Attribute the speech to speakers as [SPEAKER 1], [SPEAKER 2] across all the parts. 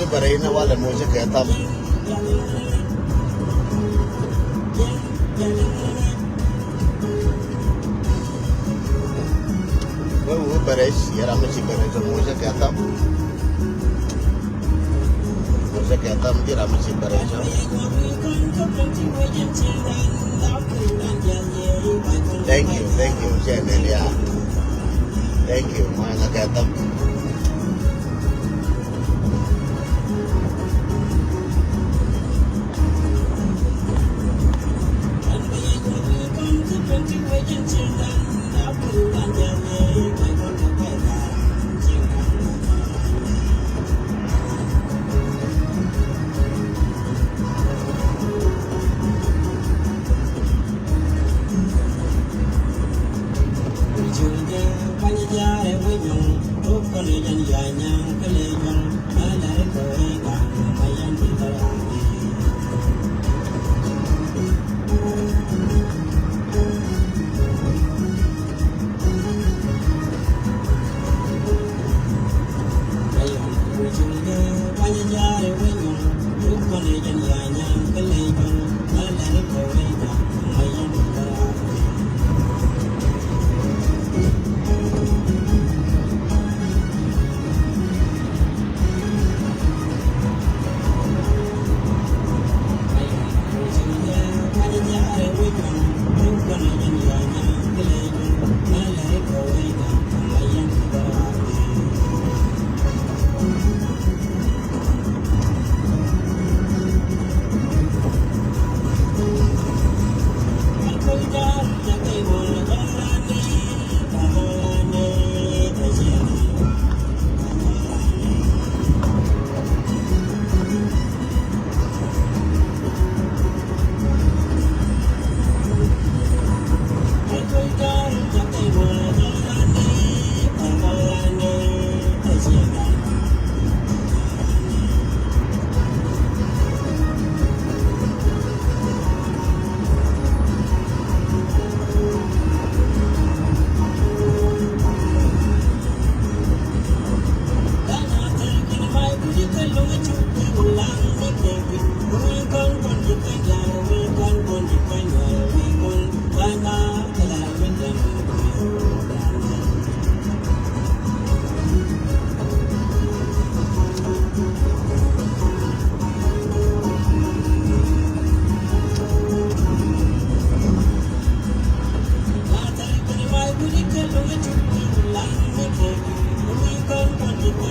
[SPEAKER 1] barayna wala mo siya kaya tam. Wo baresh yara mo si baresh mo siya kaya tam. Mo siya kaya tam di ramo si baresh. Thank you, Jen, yeah. Thank you, mga kaya tam.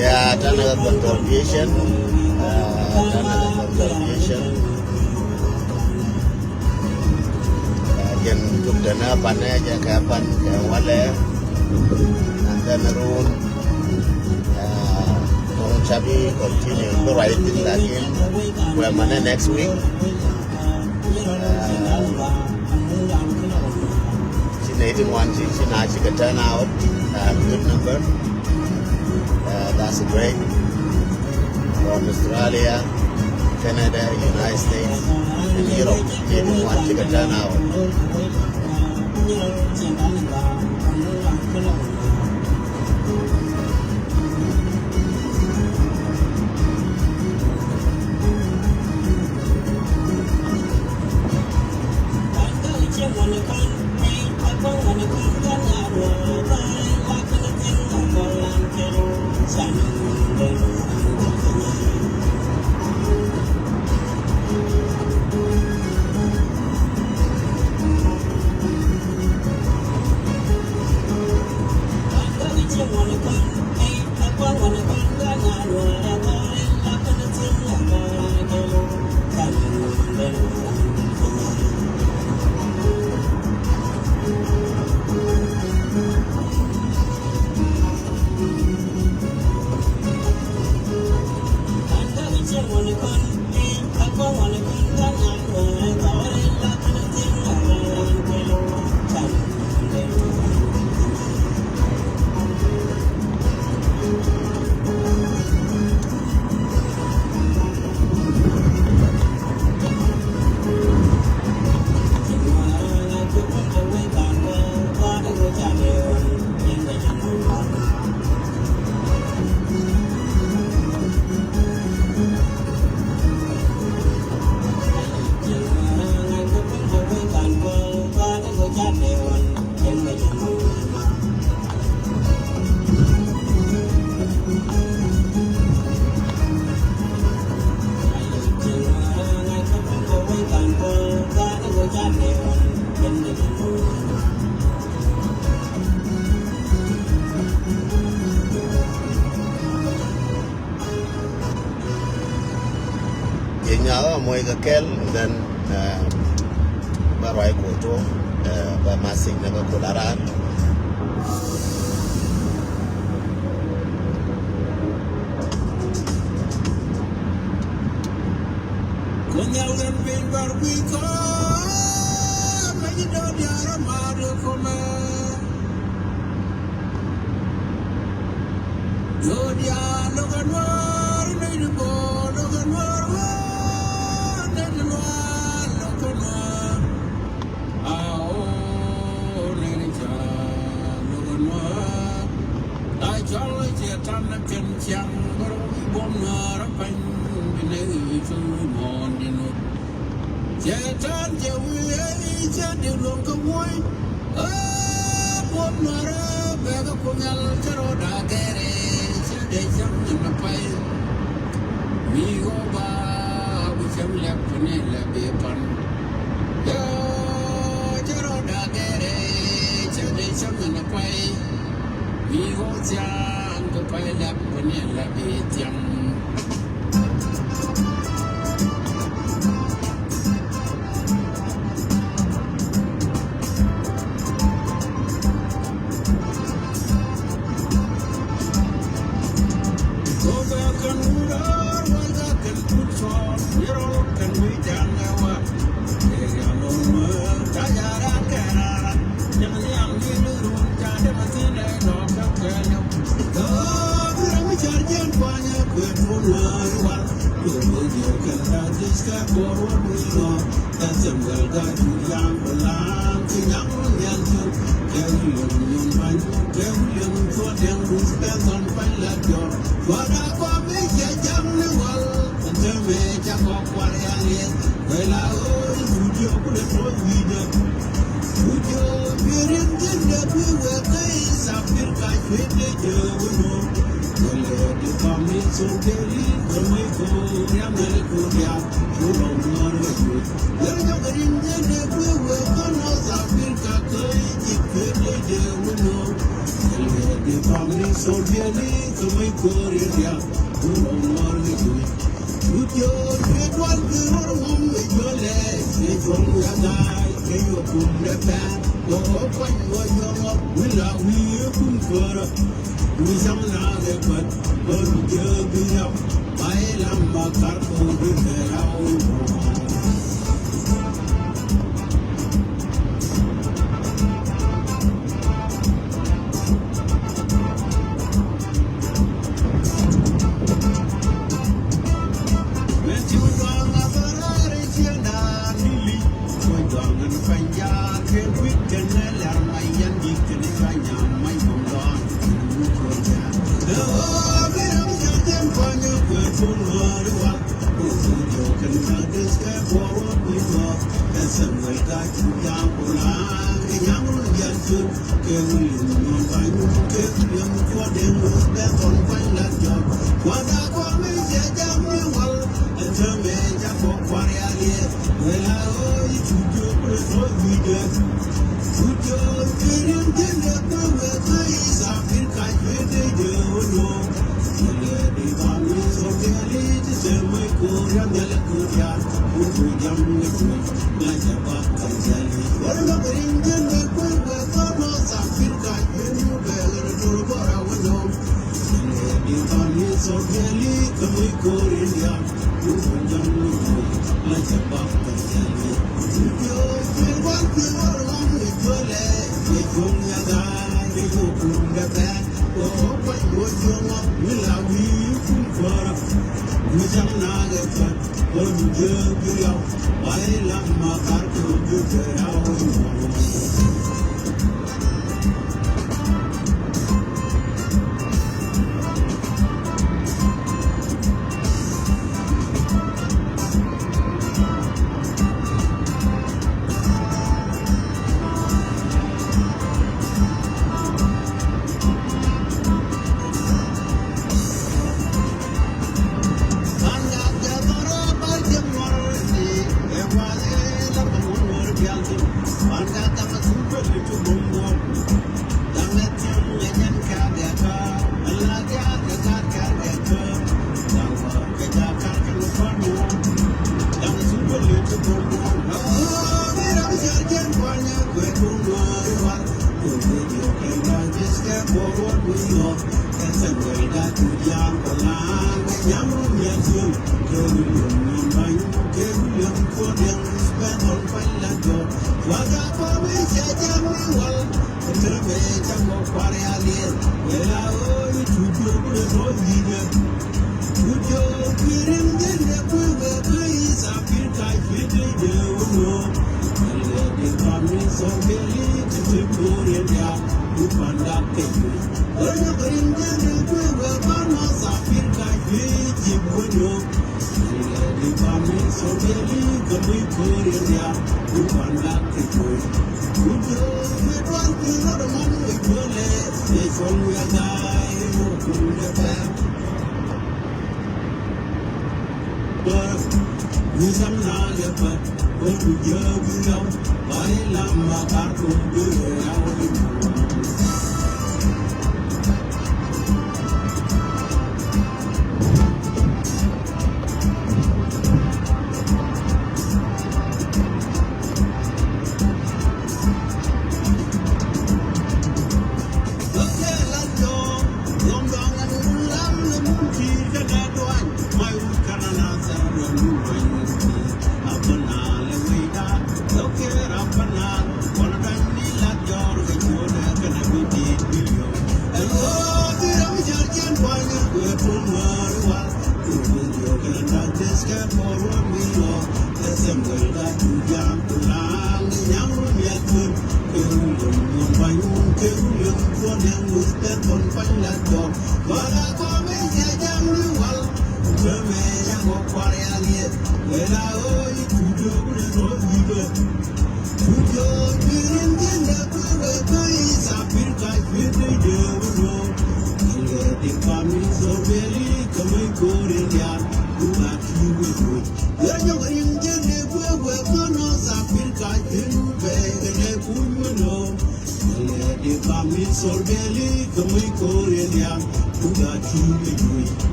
[SPEAKER 1] Yeah, another contribution. Again, good dana panai aja kapan wale nanti nerun. Tong cabi continue to writing lagi. Where mana next week? Sini 81 sini aja ke turn out. Good number. That's great. From Australia, Canada, United States, and Europe, even one to turn out. moiga kel, and then barai koto ba masing naga kularan.
[SPEAKER 2] Kunyalan bin barbiko, majido diara madu kome. Jodia logan war, neidubo logan war, neidulwa logan war. Ao neidja logan war. Ai chalo jetan kencang baru bonar pen binei mon dinu. Jetan jewi jadi long kawai. Bonar bega kunyal ceroda gere. Dejam napai migo ba bujam lep ne lebe pan yo jero da gere dejam napai migo jang ko pai lep ne lebe tiang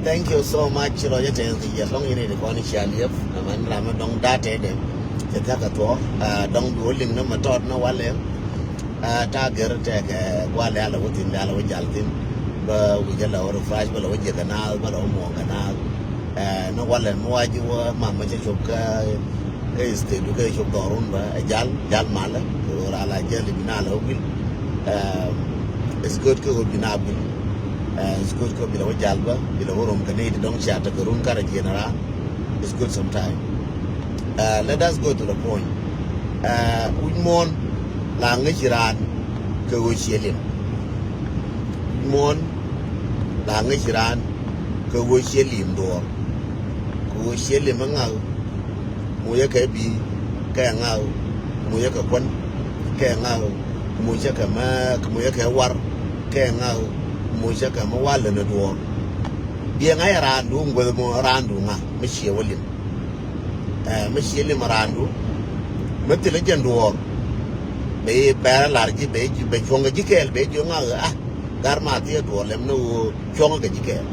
[SPEAKER 1] Thank you so much. Roger, the long in the corner shall live. And I'm a long data. The Takato, don't do holding no matter no wale. Tiger take Guadala within the Alawi Jaltin, but we get our fries, but we get canal, but more canal. No one and more you were Mamma Choka is the education of Dorumba, a Jal Mala, or a la Jelly Binalo. It's good to be nabil. It's good to be a Jalba, below room Canadian, don't chat at the room car general. It's good sometime. Let us go to the point. Udmon language Iran, Kawushilim. Mon language Iran, Kawushilim door. Kawushilim Mangao, Muyaka B, Kangao, Muyaka Kwan, Kangao, Muyaka Mak, Muyaka War, Kangao, Muyaka Mawal and the door. Being I ran doom with more random, Monsieur William. Monsieur Limarandu, Metilligan door. Be large beige, be chonga jikel, be jonga, Garmatia door, no chonga jikel.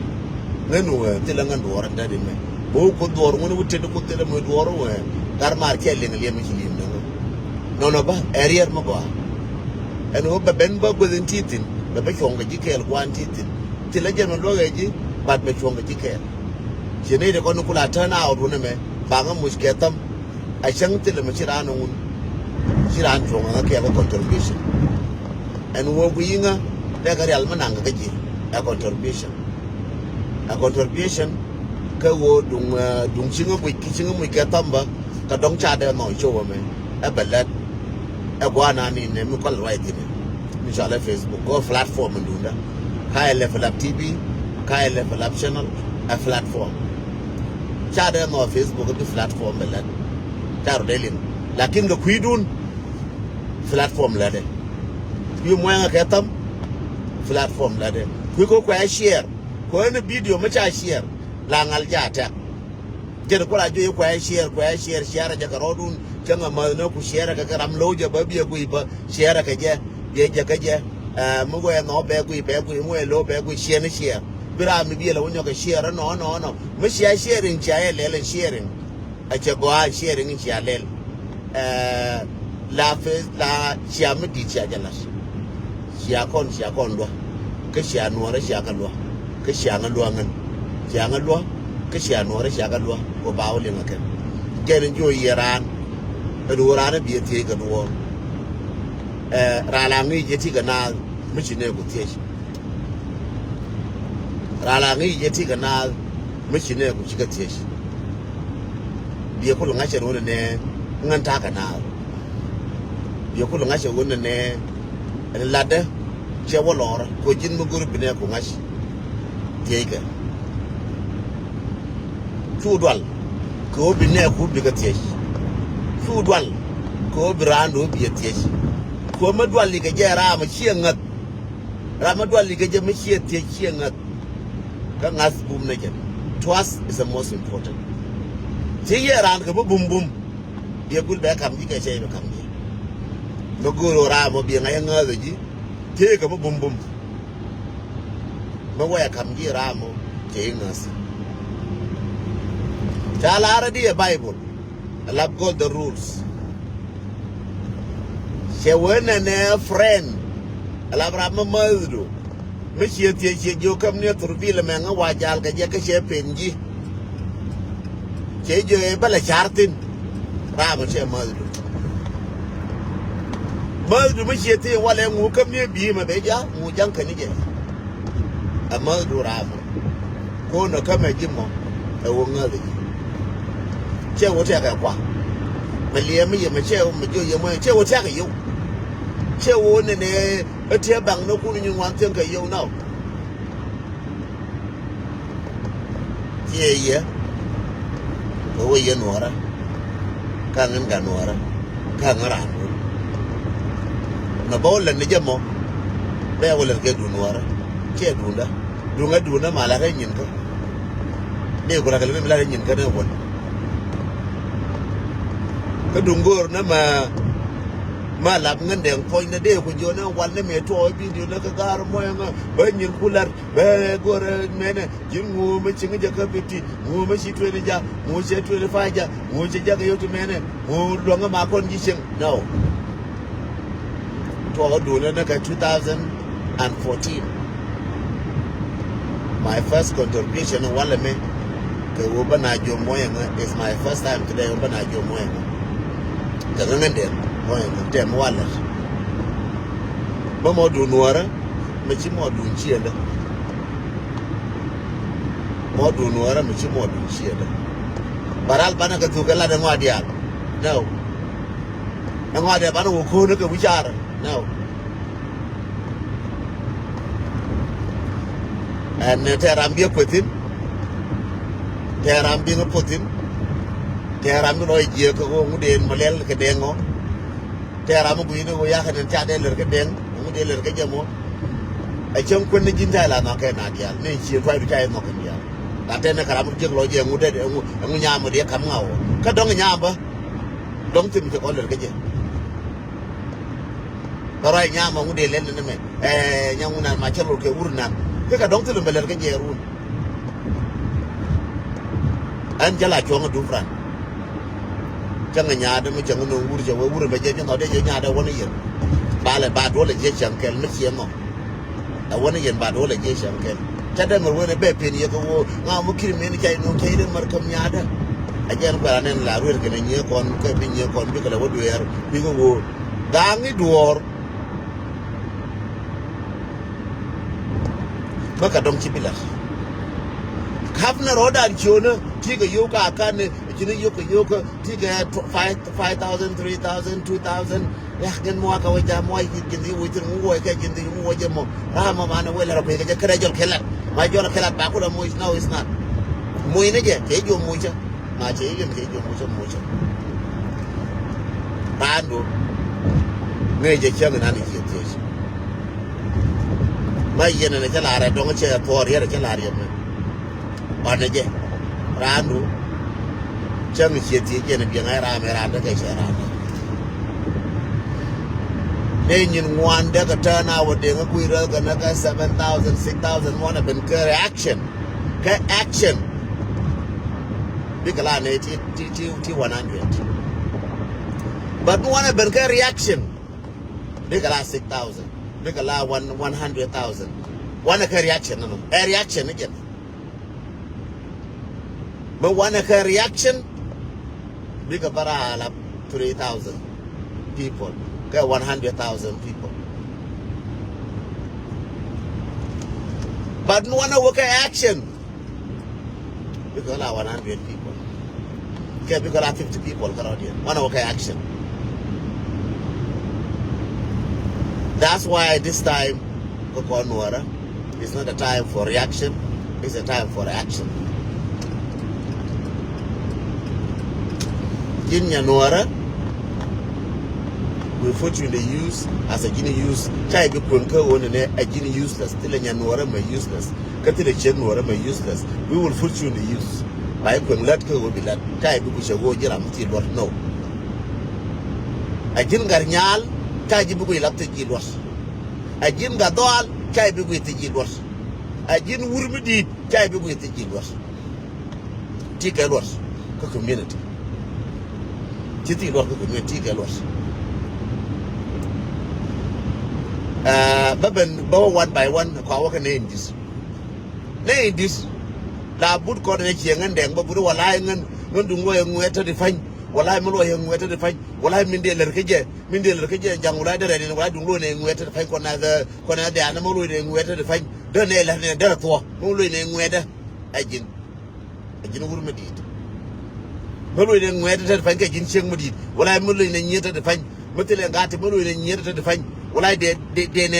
[SPEAKER 1] No, Tillangan door and daddy me. Who could door when we take to put them with war away? Garmar killing a limit. No, area Maba. And hope a Benbug within teething, the Bechonga jikel, one teething. Tillagan and Logaji, but Mechonga jikel. She need a conukula turn out when a man. Bangam was get them. I shan't tell them Chirano Chiran from a contribution. And what we inga, like a real manangaji, a contribution. A contribution, Kawo dung single with kissing we get thumba, Kadong Chada no show me, a ballet, a guana in a mucal writing. Michelle Facebook, go platform and do that. High level up TV, high level up channel, a platform. Chada no Facebook the platform the lad. Charo dealing. Lakin the Quidun platform ladder. You mwanga ketam platform ladder. We go share. Ko any video much I share. Langal jata. jer ko la jo ko share ja karodun kanga ma no ku share ka ram lo ja ba bi ku ba share ka je ka je mu go no be ku mu lo be ku share bira mi bi la wonyo ka share no mu sharing cha le sharing a che go sharing cha le la chia mi di chia jalas chia kon do ke chia nuora chia ka lo ke chia nga lo ngan chia nga lo ke chia nuora chia ka lo ko bawo le ngaken gen jo iran do ran bi te ga do ra la ngi je ti ga na mi chi ne ku te ra la ngi je ti ga na mi chi ne ku chi ga te bi ko nga che ro ne ngan ta ka na yo ko nga che wona ne lada che wolora ko jin mu guru bine ko ngashi teiga tudwal ko bine ko biga teshi tudwal ko brando bi teshi ko madwal li ga jera ma chiengat ramadwal li ga je ma chie te chiengat ka ngas bum na ken twas is the most important ti ran ko bum ye gul ba kam ji ga che ba kam no guru ra mo bi nga nga ji te ka bum no wa kam ji ra mo te ngas chala ra di bible love God the rules she wena ne friend alabra ma mazdu mi che te che jo kam ne turvile me nga wa jal ka je ka she penji che jo e bala chartin ra mo che mazdu mazdu mi che te wala ngu kam ne bi ma be ja ngu jan ka ni je amazdu ra mo ko no kama jimo e wo ngale che wo te ka kwa me le mi ye me che wo me jo ye mo che wo te ka yo che wo ne e te bang no ku ni wan ten ka yo no ye ko wo ye no ra ka ngan ga no ra ka ngara na bola ne jamo be wala ke du no ra che dunga mala ka nyin ko ne ko ra ka le mala nyin ka ne won ka dungor na ma lab ngan den point na de ko jona wal ne me to bi di na ka gar mo nga ba nyin kular ba gore mene jingu me chinga jaka biti mu me shi to ne ja mu she to ne fa ja mu she ja ga yoto mene mu lo nga ma kon ji sing no to do na ka 2014 my first contribution wala me ke wo bana jo mo nga is my first time today wo bana jo mo nga daga ngende moyenga tem wala mo du nuora me chi mo du chienda mo du nuora me chi mo du chienda baral bana ka tu kala de ngwadia no ngwadia bana wo ko ne ka wichara no and terambia putin terambia putin teram no je ko nguden malel ke dengo teram bu ino ya kan ta de ler ke deng ngude ler ke jamo ai chon kun ni jinta la no ke na dia ne chi fa du chai no ke dia ta te ne karam je lo je ngude de ngu nya mo de kam ngao ka dong nya ba dong tim ke ko ler ke je tarai nya mo ngude len ne me nya nguna ma chelo ke urna ke ka dong tim be ler ke je run an jala chonga du fran chẳng nhà đó mới chẳng có nuôi cho với nuôi bây giờ chúng nó để nhà đâu có cái gì ba là ba đứa là dễ chẳng kén mất xiêm mà đâu có cái gì ba đứa là dễ chẳng kén chắc là mình quên bé pin gì cái wo ngao mất khi mình chạy nó chạy đến mà cầm nhà đó anh em phải nên là nuôi cái này nhớ con cái pin nhớ con biết cái là what we are biết cái wo đang cái đùa mà cả đồng chí bị là khắp nơi đó đang chiều nữa thì cái yoga can chini yoga tiga 5,000 3,000 2,000 ya gen mo ka waja mo jindi wutir mo ka jindi mo waja mo rama mana wala rabbe ka kare jol kelat ma jol kelat ba ko mo is now is not mo ine je ke jo mo cha ma che gen ke jo mo cha tando ne je chang na ni je je ma yene ne chala ra dong che por yere chala ra me ba ne je rando Chang Chiti again, being around the case around. Then you want to turn out they are going to 7,000, 6,000, one of them action. Action. Big line, T100. But one of them reaction. Big line 6,000. Big line 100,000. One a reaction, no, a reaction again. But one a reaction. Big para 3,000 people. 100,000 people. But no one work action. Because I 100 people. Okay, because I 50 people around here. One work action. That's why this time, Nuer, it's not a time for reaction. It's a time for action. In Nuer, we put you in the use as a genie use. Chai be kunka on a genie useless. Still in Nuer may useless. Cut the chen Nuer may useless. We will put you in the use. By kun let go will be let. Chai be shall go jiram till what no. A gin garnyal, chai be we love to give was. A gin gadol, chai be with the give was. A gin wurmidi, chai be with the give was. Tika was. Community. Chiti was community was. But one by one, our name this. Name this. La boot coordination and then, but we're lying and not doing where to define. While I'm lawyer, where to define. While I'm Mindel Rikage, young rider, and why do learning where to define another the animal reading where to define. Don't nail and therefore, no learning where the agent. I didn't want to do it. No reading where to define a gin shing with it. While I'm moving in year to define. Mutil got a mulu in year to define. Well, I did any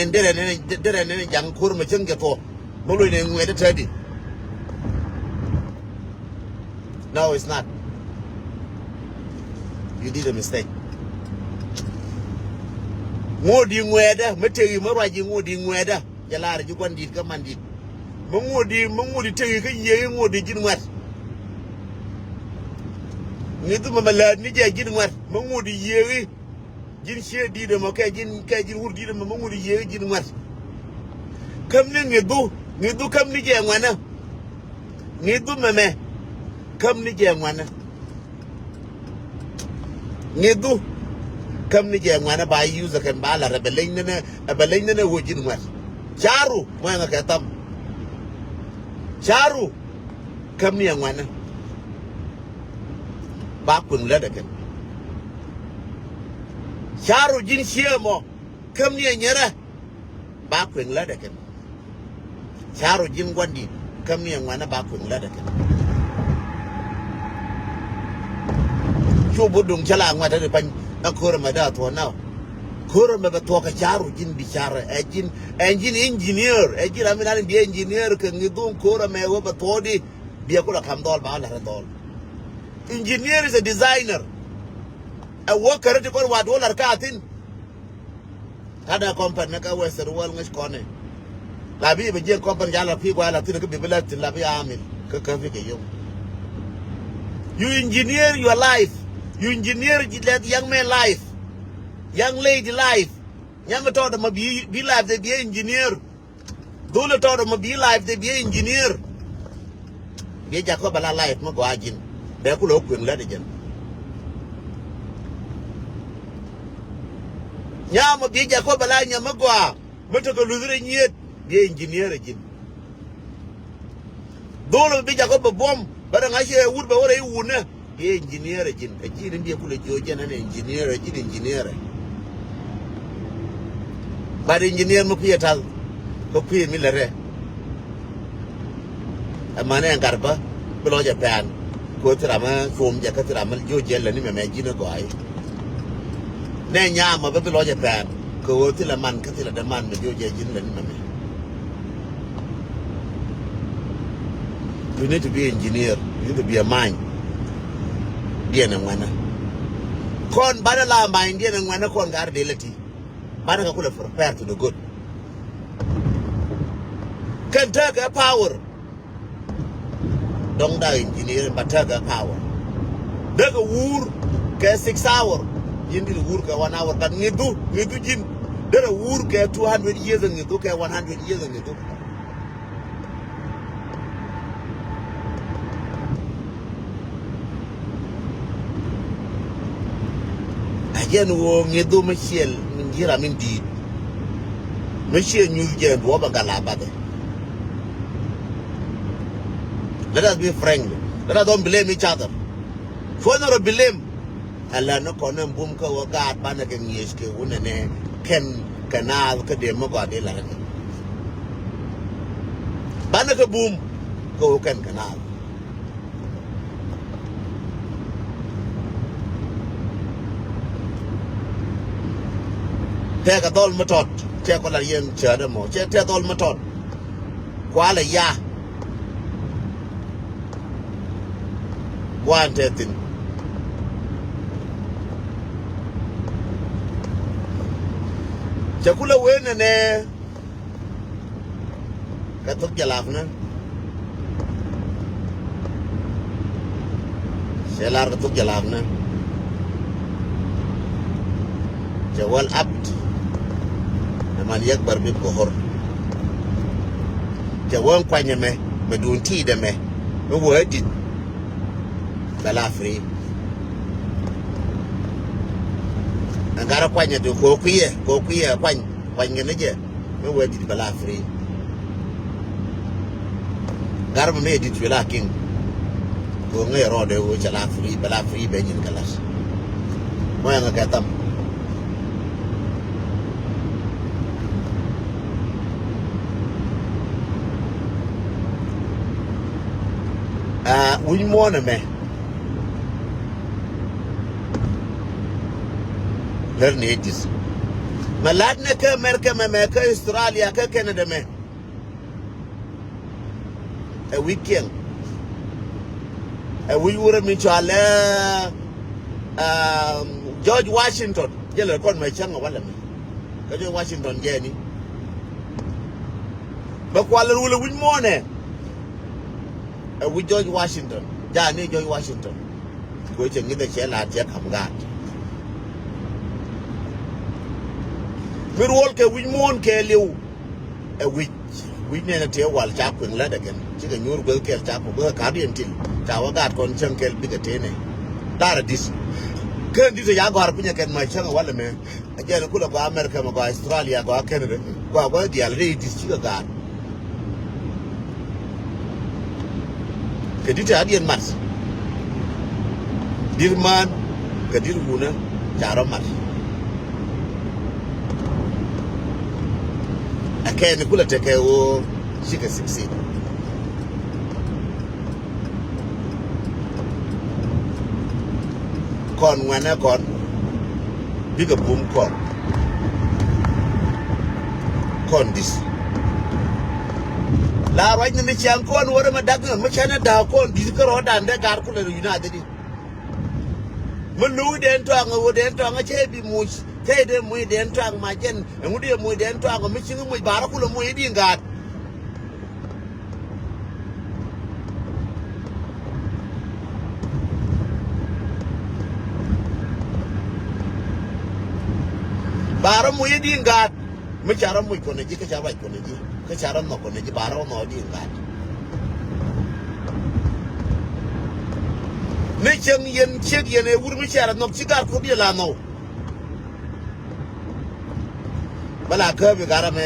[SPEAKER 1] young Kurmachunga for Mulu where to tell it. No, it's not. You did a mistake. Mooding weather, material, Moraji wooding weather. Yalar, you want it, come and it. Mumudi tell you, more did you what? Neither Mamma, Nija didn't what? Mumudi ye. Jin share did them, okay, Jin Kajin would give them a moment year, Jin what? Come in, you do come to Jamwana. Nidu Mame, come to Jamwana. Nidu come to Jamwana by use a cambala, a belena, wood in what? Charu, when I get them. Charu, come near one. Back when Ledakan. Charu Jin Shiamo, come near Yera. Back when Ledakan. Charu Jim Gwandi, come near one back when Ledakan. Chubudung Chalang, what a pine, a Kurama for now. Kurama talk a Charu Jin Bichara, engine engineer, engine, I mean, I'm the engineer, can you do Kurama over Todi, be a Kura Kamdol Bala at all. Engineer is a designer. A worker to go what all are cutting. Had a company, Naka Western Wellness Corner. Labi, but young company, Yala people, I think could be left in Labi Army. You engineer your life. You engineer that young man life. Young lady life. Young taught them be life, they be engineer. Dula taught them be life, they be engineer. Be Jacobala life, Mogwajin. They could open Ledigan. Yama be Jacobala Yamagua, but to go losing yet, be engineer again. Don't be Jacob bomb, but I share wood by what I would be engineer again. A gin be a good Georgian and engineer, a gin engineer. But engineer Mupiatal, Mupi Millere. A man and Garba, below Japan, go to Rama, from Jacataramal, Georgia, and imagine a guy. Then Yama, below Japan, go till a man, Catilla the man with Georgia and you need to be an engineer, you need to be a mind. Dear Nwana. Con Badala mind, dear Nwana con gardelity. Badaka could have prepared to the good. Can take a power. Don't die engineer, but take a power. daga wur ke 6 hour yindi wur ke 1 hour but ngidu jin dara wur ke 200 years ngidu ke 100 years ngidu ajen wo ngidu michel ngira min di michel new gen wo bagala bade. Let us be friendly. Let us don't blame each other. For no blame, Allah no konem boom ka wagat bana ke nyeske unene ken kanal ka de mo gade la. Bana ka boom ko ken kanal. Te ka dol matot, te ko la yen chada mo, te dol matot. Kwala ya. Wanted chakula wene ne katok jalaf na shelar katok jalaf na jawal abd naman yakbar bi kohor jawon kwanye me medunti de me wodi bala free angara kwanya to ko kuye kwanya ne je me wedi bala free garba me di twela king ko ngai rode o chala free bala free be nyin kalas mo nga katam we mo na me learn it is maladna ka America me ka Australia ka Canada me a weekend a we were me chala George Washington jela kon me changa wala me ka George Washington jeni ba kwala wala win mo ne a we George Washington jani George Washington ko che ngida chela je kamgat mirwol ke win ke liu a we ne na te wal cha kun la daga chiga nyur gol ke cha ko ba ka dien til cha wa gat kon chen kel biga te ne dara dis kan dis ya gar punya ken ma changa wala me ajana kula ko America ma ko Australia ko Canada ko dial re dis chiga gat ke dita adien mars dirman ke dirmuna charo mars ken kula teke o shika 16 kon wana kon biga boom kon dis la wajna ne chiang kon wora ma dagna ma chana da kon dis ko roda nda gar kula United di mulu den to anga wo den to anga chebi much tede mu den to anga majen ngudi mu den to anga michingu mu barakula mu yidi ngat bara mu yidi ngat mu chara mu ko ne ji ka chara ko ne ji ka chara no ko ne ji bara no di ngat ne chen yen chek yen e wur mi chara no chigar ko di la no bala ka bi garame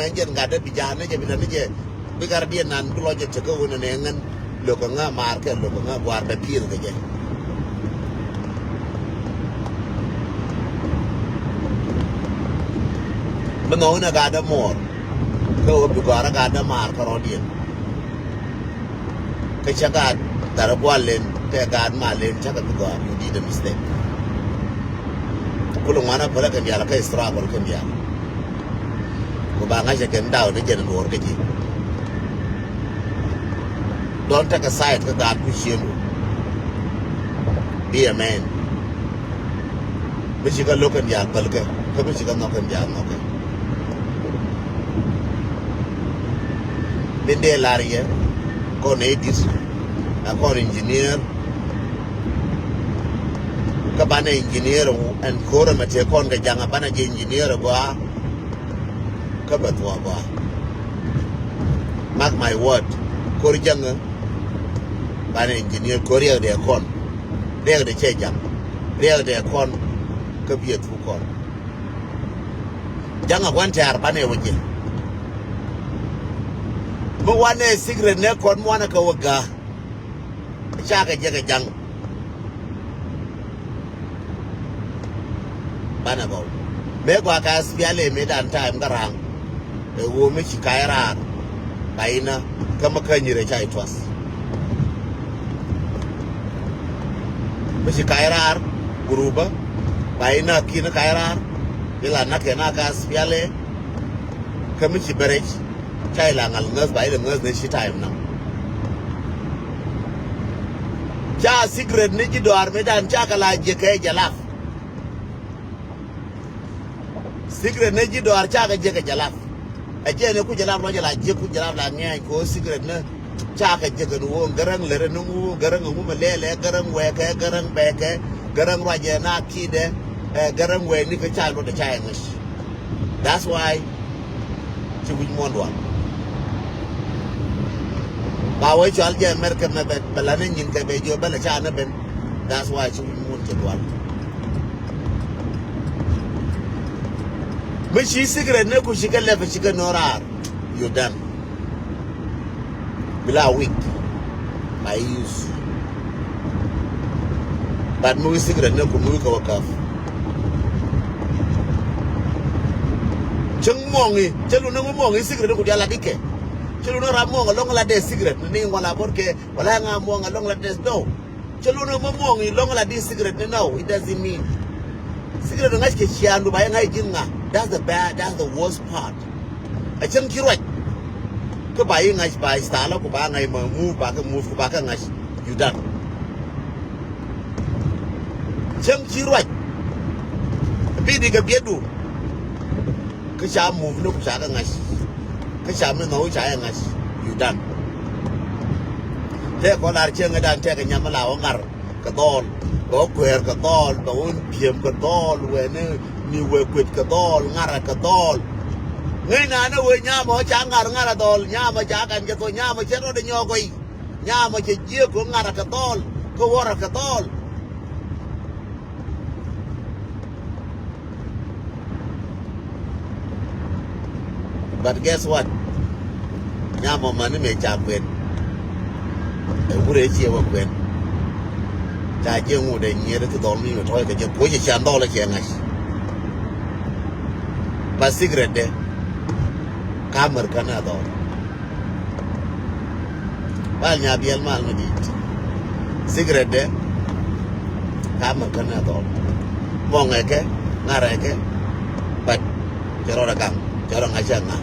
[SPEAKER 1] ngen ngada bi jahane je bi je bi gar di nan ko je te ko wona ne ngan lo ko nga mar ke lo ko nga war be pir ke je no na ga da mor ko bi gara ga da mar ko rodien ke chaga dar gwalen te ga ma len chaga bi go you did a mistake ko lo mana pala kan ya la ka istra ko kan ya ko ba nga je ken daw de jen wor ke ji don't take a side ka ga ku shemu be a man bi shiga lokan ya balka ka bi shiga no kan ya no ka bende laria kon edis kon engineer Kabana engineer and Kora Matekon the Jangabana engineer Goa Kabatwa Goa. Mark my word, Korijanga Bana engineer Korea de Con. They are the Chejam. They are the Con Kabia Tukon. Janga one tear Bane Wiki. But one is secret neck on Monaco Waga. Chaka Jaga Jang. Banabo. Megwakas Biale made on time Garang. A woman she kaira. Baina Kamakani Recha it was. Mishi Kairar, Guruba, Baina Kina Kairar, Villa Nakenakas Biale, Kamichi Berech, Chailang al nurse by the nurse she time now. Cha secret Nijido Armedan Chakala Jeke Jalaf. Secret Nijido Archaka Jeka Jalaf. A Jenna Kujalaf Rajala Jeku Jalaf Lanyan, go secret Chaka Jekan, Garang Lerenu, Garang Mumalele, Garang Weke, Garang Beke, Garang Rajana Kide, Garang Way Nika Child with the Chinese. That's why she would want one. Bawa Chalja American Mabet, Balanin in Cabejo, Belachana Ben. That's why she would want one. But she's secret, no, she can live, she can know. You're done. Below week, my use. But movie secret, no, Kumuka Wakaf. Chung Mongi, Cheluna Mongi, secret of Yaladike. Cheluna Ramong along like this cigarette, the name Walaborke, Walanga Mong along like this. No. Cheluna Mongi, long like this cigarette, no, it doesn't mean. Secret of Nashian by an idea. That's the bad, that's the worst part. I think you're right. Go buying ice by style, go buy a move back and ice. You done. Chunk you right. Bidding a bedu. Kasham move no shadow ice. Kasham no giant ice. You done. Take all our ching and take a Yamala Ongar, Kadol, go where Kadol, the own Pim Kadol, when you work with Kadol, Nara Kadol. Nina no way Yamo Changar Naradol, Yama Jack and Jato Yama Chero de Yogui, Yama Jiko Narakatol, go war a catol. But guess what? Yama money may chap win. A wood here will win. Tajing would a year to tell me to toy the Japoy $10 but cigarette there. Kamer Canada. Balnya Biel Malmedit. Cigarette there. Kamer Canada. Mongeke, Nareke, but Jerogam, Jerongajanga.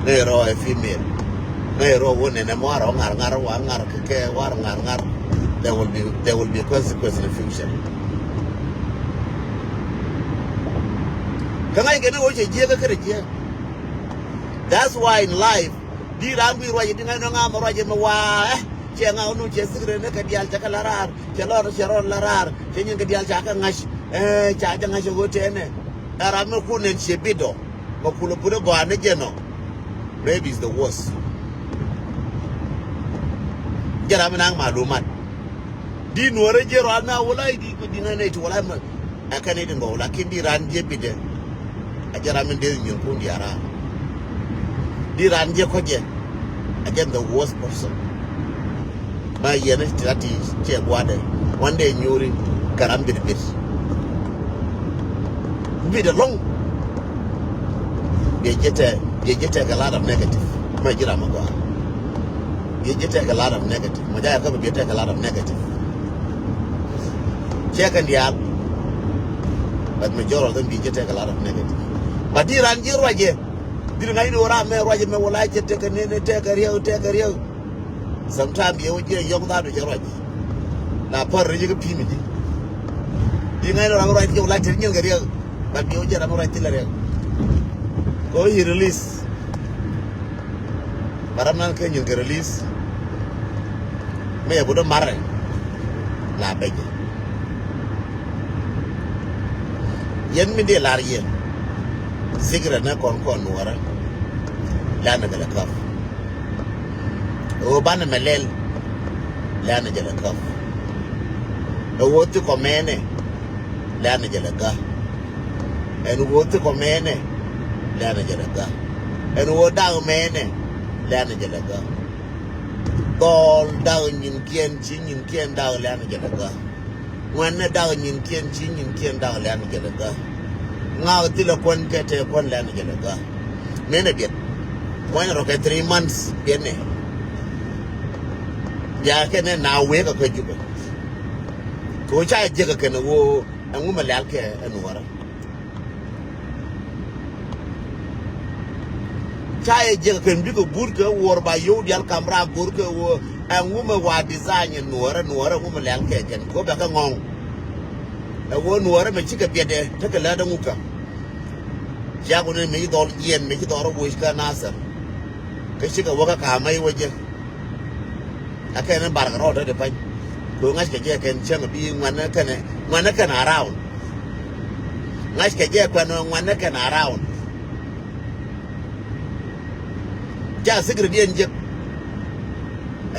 [SPEAKER 1] Nero a female. Nero one and a more on Arngar, Warngar. There will be a consequence in the future. Can I get away with a That's why in life, did I be right in an arm or Rajamawa? Changa no Jessica Nakadial Chakalarar, Chalor Sharon Larar, Changing Kadial Chakanash, Chakangash Gotene, Aramokun and Shebido, Mokulapudo Guanegeno. Maybe it's the worst. Jaramanang Malumat. Din Nuer now will I deny to what I'm a Canadian bowl, I can be ran Jebide. A Jaraman doing you Pundiara. Diran Jekoje. Again, the worst person. My Yanis Tirati, Cheguade. One day, Nuri, Karambit bit. Bit along. They take a lot of negative. My Jiramaga. You take a lot of negative. My dad come take a lot of negative. Check and yard. But majority of them be take a lot of negative. But Diran Jiraje. Didn't I know around me, Roger may like to take a name, take a real. Sometimes you would get young lad with your right. Now, per you pimity. You know, I'm right, you like to get real, but you get a right till a go he release. But I'm not going to release. May I put a marry? La beg. yen mi de lar yen sigra na kon nuora la na gala kaf o bana melel la na gala kaf o wotu ko mene la na gala ga en wotu ko mene la na gala ga en wo daw mene la na gala ga tol daw nyin kien daw la na gala ga wana daw nyin kien daw la na gala ga ngaw tila kon kete kon la na gala ga mene biet when roke 3 months yene ya kene na we ka juba ko cha je ka kene wo anguma lal ke anwara cha je ka kene bi ko bur ke wor ba yo dial kamera bur ke wo anguma wa design nuora nguma lal ke ken ko ba ka ngong e wo nuora me chika biede ta ka la da muka ya ko ne me dol yen me ki doro wo ka nasar cái chiếc cái waka cả mấy vậy chứ, cái này barang rồi đó để phải, tôi ngay cái cái chân cái bi ngoan nó cái nào rau, ngay cái cái ngoan nó cái nào rau, cha sĩ cái điên chứ,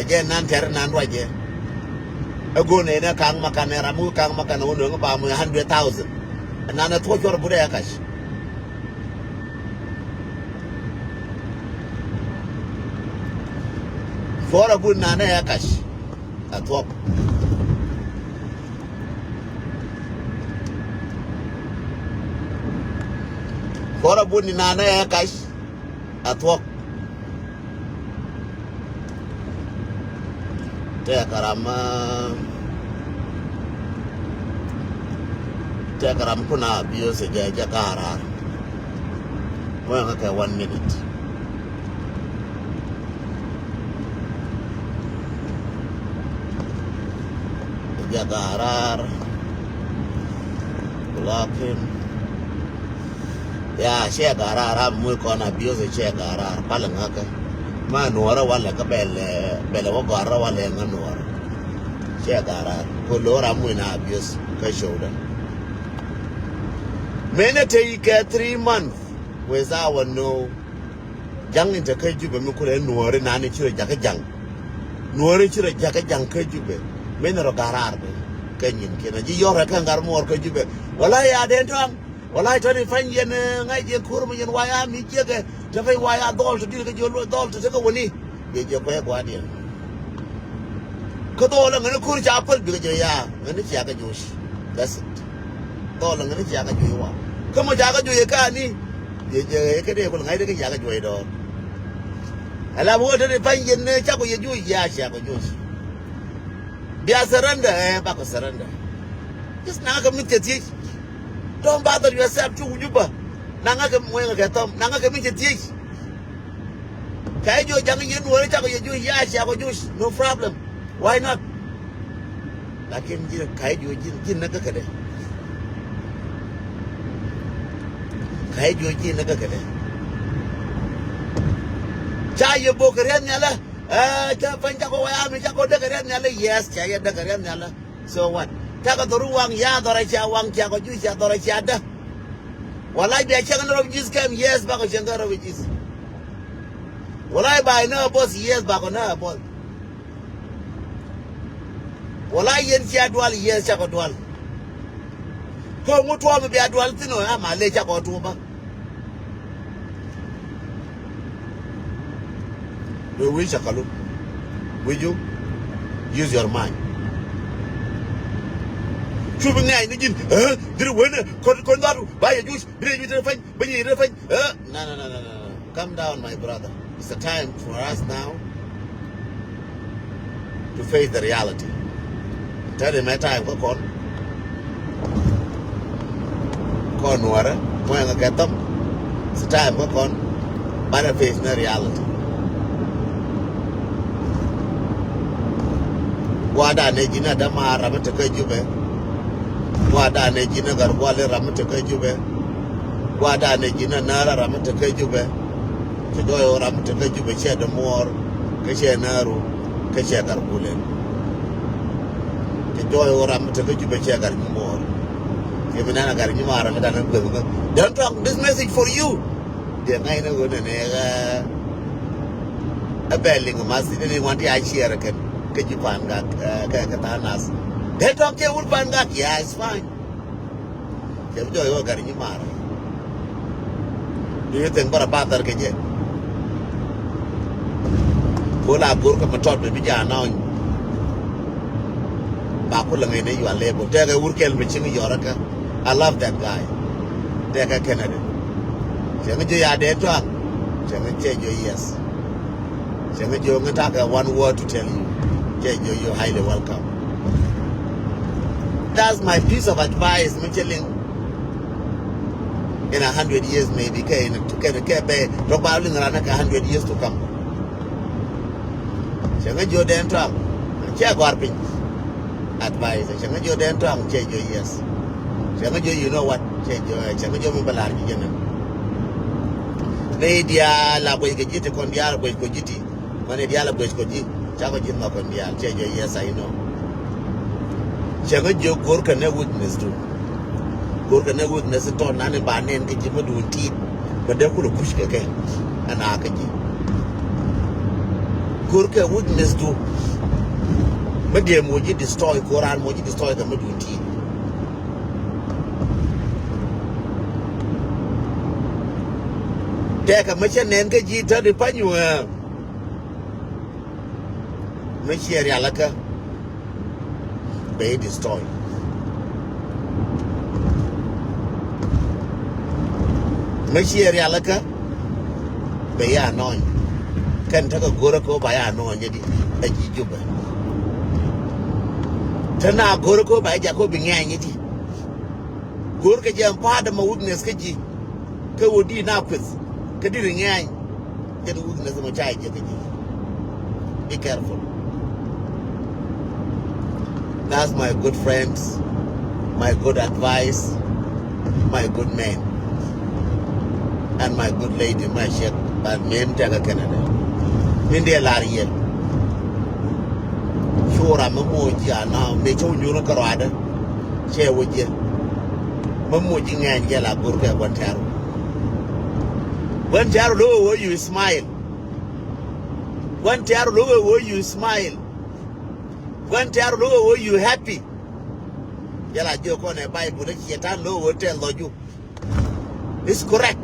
[SPEAKER 1] cái nan thề nan vậy chứ, cái gôn này nó càng makan này ramu càng makan nó nướng ba mươi 100,000, nan nó thua cho bữa cái Fora bu nana ya cash at top. Fora bu nana ya cash at top. Te karam kuna biyo se jakara. Mo nga 1 minute. Jagarar blocking ya she garar muy con abuse she garar palang haka ma nuora wala ka bele wo garra wala nga nuora she garar ko lora muy na abuse ka shoulder mene te ike 3 months weza wano jang inte ka jube mi kule nuora na ni chire jaka jang nuora chire jaka jang ka jube menero garar be kenyin kena ji yore kan gar mor ko jube wala ya den tang wala tani fan yen ngai je kurmu yen waya mi jege da fay waya dol to dil ko jolo dol to ko woni be je ko ko adi ko dol ngene kur ja apal bi je ya ngene ci aga josh that's it dol ngene ci aga joy wa ko mo ja aga joy ka ni je ke de ko ngai de ke ja aga joy do ala bo de fan yen ne cha ko ye joy ya cha ko josh They are surrender, back of surrender. Just naga miteti. Don't bother yourself to Ujuba. Nanga mwanga gatom, nanga miteti. Kajo jangi yen wori chako yeju yashi ako juice, no problem. Why not? Lakin jin kajo jin naga kade. Kajo jin naga kade. Chaye bokaren nyala. Yes, so what? Taka the ruang ya doracha wang chako juice ya dorachada. While I be a chicken of juice came years back of Shangar of juice. While I buy no boss years back on her ball. While I yen Chadwal years chako dwal. Come what one be a dwal tino, I'm a late chako tuba. We wish Akalu. Will you use your mind? Shooting nine, did you win? Condaru, buy a juice, bring you to the fine, bring you to the fine. No. Calm down, my brother. It's the time for us now to face the reality. Tell him my time, go on. Con Nuera, when I get them, it's the time, go on. But face the reality. Wada ne jina dama ramata kai jube wada ne jina garwale ramata kai jube wada ne jina nara ramata kai jube to doyo ramata kai jube che da mor ka che naru ka che garbulen to doyo ramata kai jube che gar mor Yemenana Garimara, don't talk this message for you. The Nina would a belling of mass didn't want the Ashira Kajipan Katanas. They talk to Ulpangak, yeah, it's fine. Do you think what about that? Bola Burka Matot, Bija now. Bakulang, you are labeled. Take a workel reaching Yoraka. I love that guy. Take a Canada. Change your day talk. Change your yes. Change your attack one word to tell you. Change you're highly welcome. That's my piece of advice, Michelin. In 100 years, maybe, probably in 100 years to come. Change your damn tongue. Check warping. Advice. Change your damn tongue. Change your yes. Change you know what? Change your member. Media la boy get con dial boy cogiti. When a dial boy cogi, Chago Jim not on dial. Change your yes, I know. Change your Gorka no witness do. Gorka no witness at all, none by name get you do teeth, but they could push again. An arcade. Gorka witness do. But they moji destroy Koran, moji destroy the Mudu teeth. Take a mission and get you to the Panua. Machia Yalaka. Bay destroy. Machia Yalaka. Bay annoying. Can take a Goroko by annoying a Jijuba. Tana Goroko by Jacob Yangiti. Gorka Jam part of my witness Kaji. Kawudi Napis. Be careful. That's my good friends, my good advice, my good man, and my good lady, my ship, but men take a Canada. India Laria. Sure, I'm a moja now, they told you look around. Share with you. Mamojing and Yella Burka Guantaro. When Taro low, you smile. When Taro low, you smile. When Taro low, you happy. Yala joke on a Bible, Yetan low will tell you. It's correct.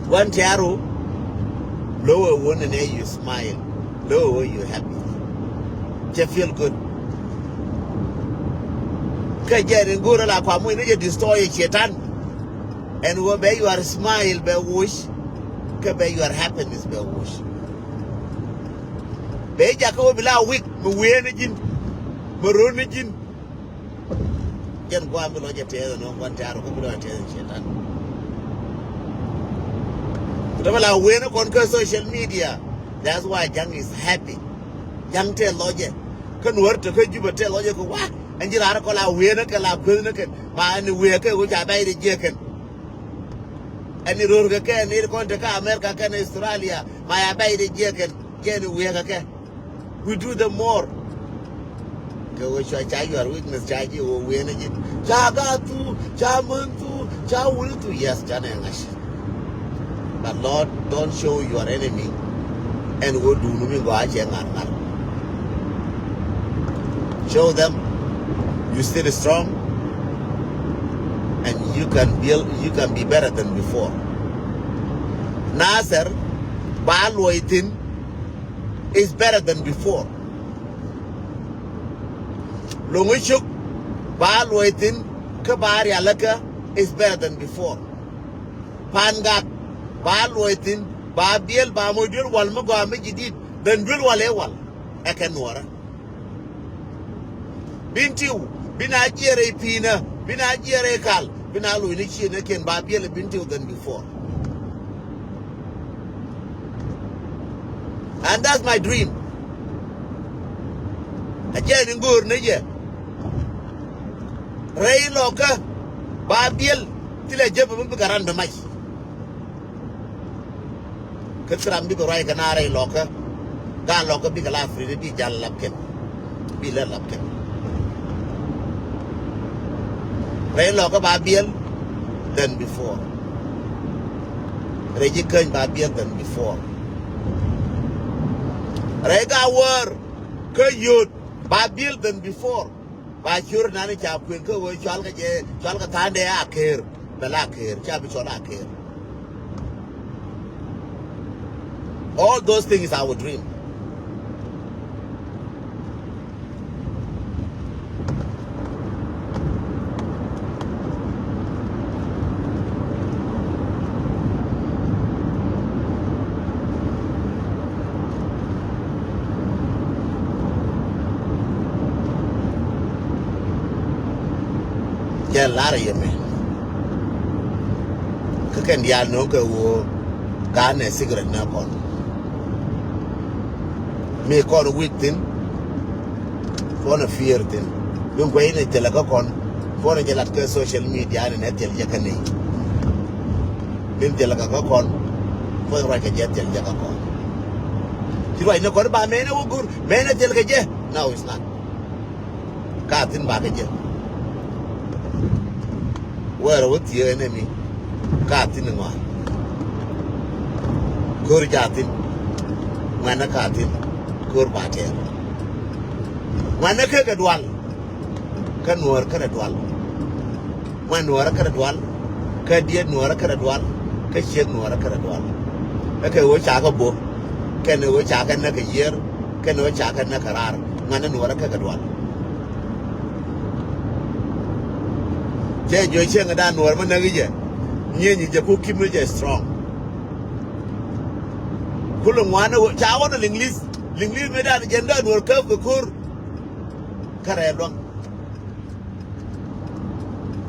[SPEAKER 1] When Taro lower one and you smile. Lower you happy. You feel good. Kajer and go like I'm going to destroy Yetan. And where you are smile, be wish. Be your happiness be wish. Be Jacob bila week, Muenagin, Moronagin. Can go and below your tail and one tower who will tell Shetan. But I win on social media. That's why Young is happy. Young tell lawyer. Can work to you but tell lawyer what? And you are called a winner, a winner, man, we are which I buy the jacket. And the road can need to America can Australia. My abide jacket, we do the more. Go which I tell you are witness, charge you or win it. Chagatu, Chamuntu, Chawultu, yes, Janash. But Lord, don't show your enemy and go do no. Show them you still strong. And you can be better than before. Nasser, Balwaitin is better than before. Lungishuk, Balwaitin, Kabari Alaka is better than before. Pangat, Balwaitin, Babiel, Bamudil, Walmago, Majidid, then Bilwalewal, Ekanwara. Bintu, Binajere Pina. Binajere Kal, Binalu Nichi and Ken Babiel Bintu than before. And that's my dream. Again in Gur Niger. Ray Loka, Babiel, till I jump around the mic. Katram big right canary locker, Gan Loka big laugh for the Bijal Lapkin, Bila Lapkin. Rain lock about bill than before. Regikan babier than before. Rega were youth babil than before. By sure Nani Chapwinko, Chalga Tande Akir, Balakir, Chabichol. All those things are our dream. Yeah, lot of you, man. Cooking the no go gun a cigarette now on. Me call a weak thing for a fear thing. Don't go in a telecon for a gelatka social media and a tel yakane. Then telecon for like a jet tel yakon. You know, I know about men who good men at telgaje. No, it's not. Cat in baggage. Where with your enemy? Cat in the one. Kurjatin. When a cat in Kurbate. When a cake at one can work at one. When work at one, can dear work at one, can shake work at one. Okay, watch a book. Can watch a year, can watch a car, when and work at one. You're saying that Norman again. You keep me strong. Kulumwana, Chawan, English made an agenda and work up the Kur Carabon.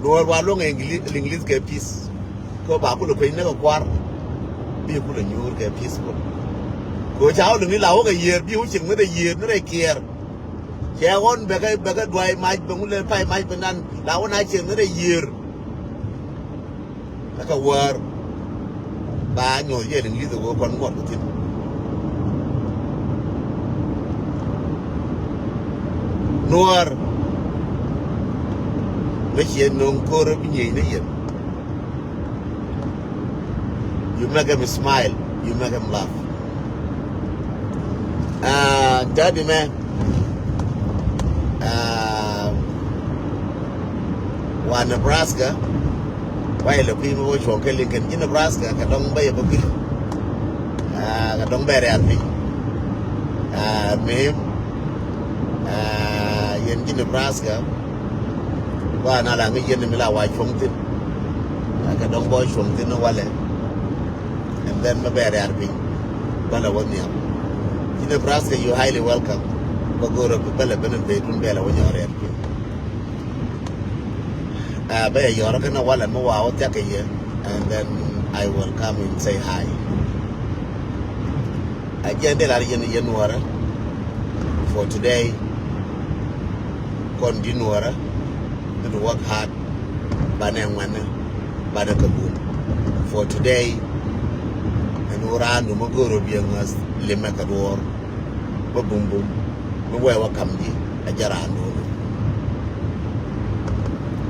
[SPEAKER 1] Nor Walong English get peace. Go back to the Queen of Quar. People in you get peaceful. Go out and allow a year, beautiful with a year, not a care. Yeah, one beggar do I might be only 5 might be done. Now, when I say another year, like a word, bang or yelling, you the work on what with him. Nuer, which you know, you make him smile, you make him laugh. Daddy man. One Nebraska, while the people which were killing in Nebraska, Kadong Bay a bookie, Kadong Bay at me, in Nebraska, one along in the Mila White Fontin, Kadong Boy from Tino Wale, and then my bear at me, Balawania. In Nebraska, you're highly welcome. But go to Bella Benefit and Bella when you're at me. But you're going to want to move out, take a year, and then I will come and say hi. I can't tell you in Nuer for today. Continue to work hard, Banangwana, Badakaboon. For today, and Uran, Umaguru, being us, Limakador, Boom Boom, where come ye, a Jarando.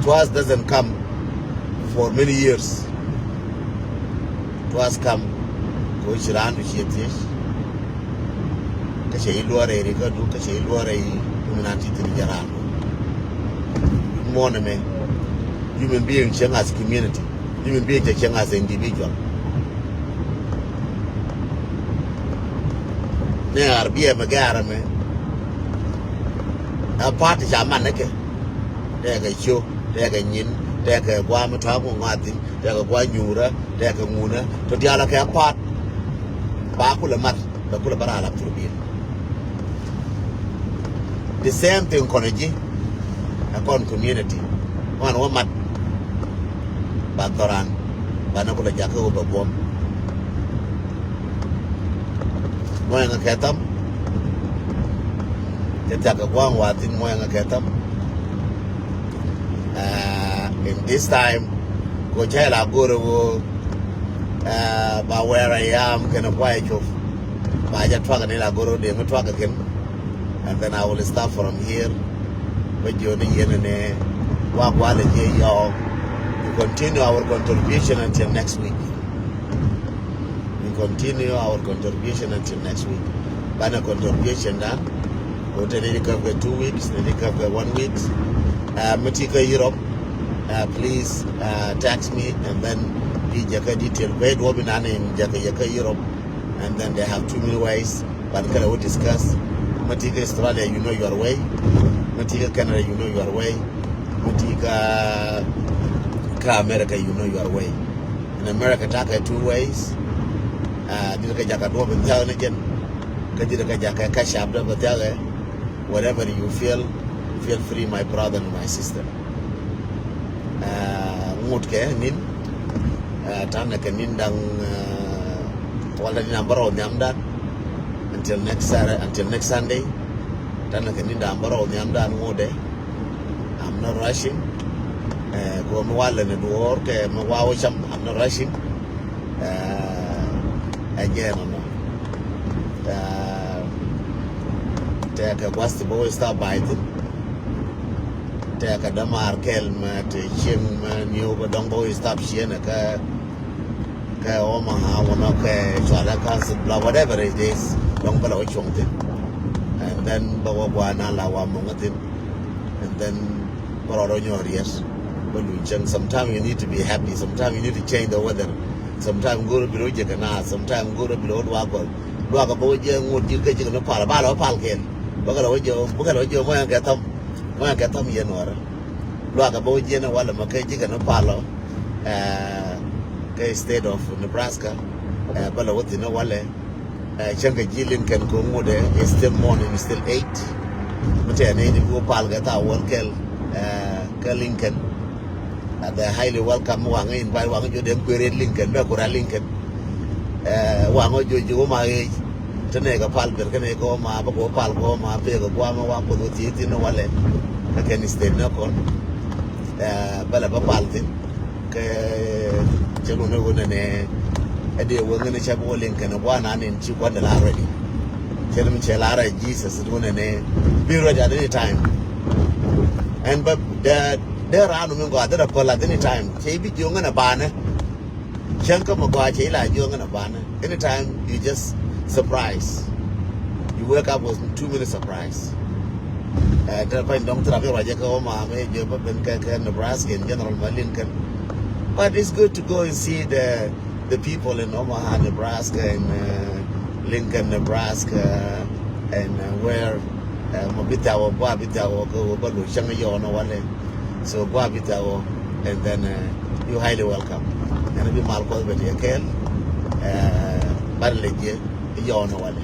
[SPEAKER 1] Twas doesn't come for many years. Twas come, go Shiran to Shetish. Kashailuare, Riga, Kashailuare, Humanity to the Jarando. Morning, human being Chang as community, human being Chang as individual. Now, be a Magara, man. A party Shamanaka. There a show, there a yin, there a Guamatago Martin, there a Guanura, there a Muna, to the Alaka part. Bakula Mat, the Kulabarala to be. The same thing, Konaji, a con community. One woman, Batoran, Banakula Jacob Bomb. Moyanga Katam, the Takawang was in Moyanga Katam. In this time, Coachella go to by where I am, kind of white of by the truck and I go to the truck again, and then I will start from here with you and We continue our contribution until next week. We continue our contribution until next week. Bana contribution done. Go to the 2 weeks, the 1 week. Matika Europe. Please text me and then the Jaka detail. Wait, what in Jaka Europe, and then they have 2 many ways. But can we discuss? Matika Australia, you know your way. Matika Canada, you know your way. Matika America, you know your way. In America, take 2 ways. Didaka Jaka do in town again. Kadidaka Jaka cash up the hotel. Whatever you feel free, my brother and my sister. Ngutke nin tana kanin dang wala number on yamdan until next Sunday. Tana kanin dang baro yamdan ngode. I'm not rushing. Go mwala na duor ke mwawo cham. I'm not rushing. Again, no. Take a wasti boy stop by it. Take a damar kelma to chim new but don't boy stop shien ka Omaha one okay Chwala Council blah whatever it is don't below chongtin and then Bawana lawa mongatin and then Pororonyor yes when we change sometimes you need to be happy, sometimes you need to change the weather, sometimes go to below Jacana, sometimes go to below Waka Boja would you get in a palabalo palkin. Bugalojo, Moyan Gatam Yanora. Luaka Bojana, Walla Makaji and Apalo, state of Nebraska, Balawati Wale, Chanka Jilin can come with it's still morning, it's still 8. But I need to go Palgata, Walkel, Lincoln. They're highly welcome. Wang in by Wango, them queried Lincoln, Bakura Lincoln, Wango, my age. Tenega Palper can go ma Boko Palgo, ma Pego Guama, Wako, the no wallet. I can stay no con Balaba Paltin, Chabuno, a dear woman, a Chabu Lincoln, and one in Chipwanda already. Tell him Chelara, Jesus, doing a be ready at any time. And but there are no go at any time. Maybe young and a banner. Chanka Mogachela, young and a banner. Anytime you just surprise. You wake up with 2 minutes surprise. Nebraska and General Lincoln. But it's good to go and see the people in Omaha, Nebraska and Lincoln, Nebraska and where Mabitawa, Guabitawa, Balu, Shangayo, so Guabitawa, and then you're highly welcome. And I'll be Malcolm, but you can. Badly, you know what.